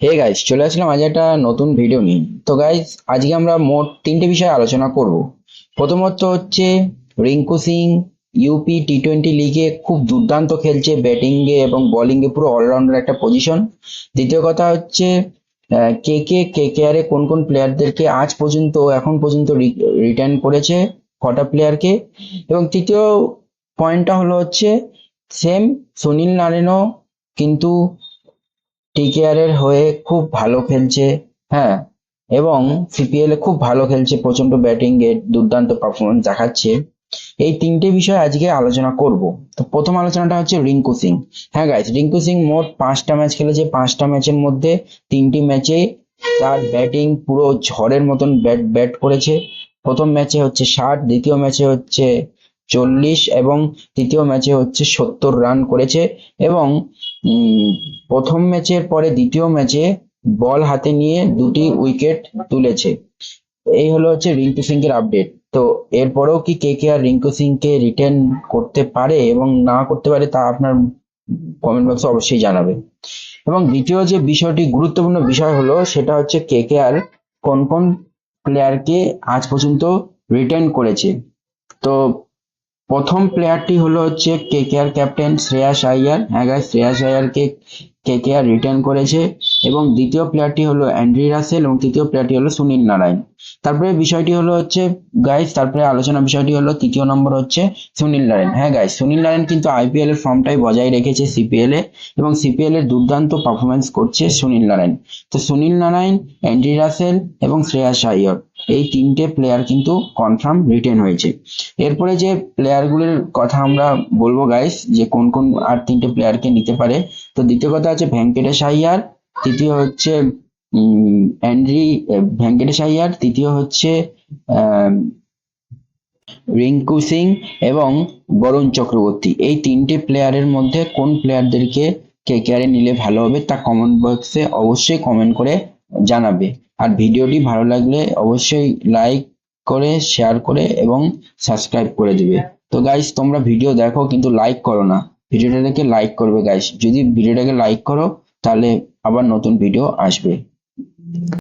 Hey guys, চলে আসলাম আজ একটা নতুন ভিডিও নিয়ে। তো গাইস, আজকে আমরা মোট তিনটে বিষয়ে আলোচনা করব। প্রথমত হচ্ছে রিঙ্কু সিং ইউপি টি-20 লিগে খুব দুর্দান্ত খেলছে, ব্যাটিং এ এবং বোলিং এ পুরো অলরাউন্ডার একটা পজিশন। দ্বিতীয় কথা হচ্ছে কে কে আর এ কোন কোন প্লেয়ারদেরকে আজ পর্যন্ত এখন পর্যন্ত রিটার্ন করেছে, কটা প্লেয়ারকে। এবং তৃতীয় পয়েন্টটা হলো হচ্ছে সেম সুনীল নারায়ণও কিন্তু টিকেআর এর হয়ে খুব ভালো খেলছে। হ্যাঁ, এবং সিপিএল এ খুব ভালো খেলছে, প্রচন্ড ব্যাটিং এ দুর্দান্ত পারফরমেন্স দেখাচ্ছে। এই তিনটে বিষয় আজকে আলোচনা করব। তো প্রথম আলোচনাটা হচ্ছে রিঙ্কু সিং। হ্যাঁ গাইস, রিঙ্কু সিং মোট 5টা ম্যাচ খেলেছে। 5টা ম্যাচের মধ্যে 3টি ম্যাচে তার ব্যাটিং পুরো ঝড়ের মতন ব্যাট করেছে। প্রথম ম্যাচে হচ্ছে 60, দ্বিতীয় ম্যাচে হচ্ছে 40 এবং তৃতীয় ম্যাচে হচ্ছে 70 রান করেছে। এবং উম, প্রথম ম্যাচের পরে দ্বিতীয় ম্যাচে বল হাতে নিয়ে 2টি উইকেট তুলেছে। এই হলো হচ্ছে রিঙ্কু সিং এর আপডেট। তো এরপরেও কি কে আর রিঙ্কু সিং কে রিটেন করতে পারে এবং না করতে পারে তা আপনার কমেন্ট বক্সে অবশ্যই জানাবে। এবং দ্বিতীয় যে বিষয়টি, গুরুত্বপূর্ণ বিষয় হলো সেটা হচ্ছে কে আর কোন কোন প্লেয়ারকে আজ পর্যন্ত রিটেন করেছে। তো প্রথম প্লেয়ারটি হলো হচ্ছে কে আর ক্যাপ্টেন শ্রেয়াস আইয়ার। হ্যাঁ গাইস, শ্রেয়াস আইয়ারকে কে আর রিটার্ন করেছে। এবং দ্বিতীয় প্লেয়ারটি হলো অ্যান্ড্রি রাসেল এবং তৃতীয় প্লেয়ারটি হলো সুনীল নারায়ণ। তারপরে বিষয়টি হলো হচ্ছে গাইস, তারপরে আলোচনা বিষয়টি হলো তৃতীয় নম্বর হচ্ছে সুনীল নারায়ণ। হ্যাঁ গাইস, সুনীল নারায়ণ কিন্তু আইপিএল এর ফর্মটাই বজায় রেখেছে সিপিএল এ, এবং সিপিএল এর দুর্দান্ত পারফরমেন্স করছে সুনীল নারায়ণ। তো সুনীল নারায়ণ, অ্যান্ড্রি রাসেল এবং শ্রেয়াস আইয়ার, এই তিনটে প্লেয়ার কিন্তু কনফার্ম রিটেন হয়েছে। এরপরে যে প্লেয়ারগুলোর কথা আমরা বলবো গাইস, যে কোন কোন আর তিনটে প্লেয়ারকে নিতে পারে। তো দ্বিতীয় কথা হচ্ছে ভেঙ্কটেশ আইয়ার, তৃতীয় হচ্ছে ভেঙ্কটেশ আইয়ার, তৃতীয় হচ্ছে আহ, রিঙ্কু সিং এবং বরুণ চক্রবর্তী। এই তিনটে প্লেয়ারের মধ্যে কোন প্লেয়ারদেরকে কে কে আর নিলে ভালো হবে তা কমেন্ট বক্সে অবশ্যই কমেন্ট করে জানাবে। আর ভিডিওটি ভালো লাগলে অবশ্যই লাইক করে, শেয়ার করে এবং সাবস্ক্রাইব করে দিবে। তো গাইস, তোমরা ভিডিও দেখো কিন্তু লাইক করো না। ভিডিওটাকে লাইক করবে গাইস, যদি ভিডিওটাকে লাইক করো তাহলে আবার নতুন ভিডিও আসবে।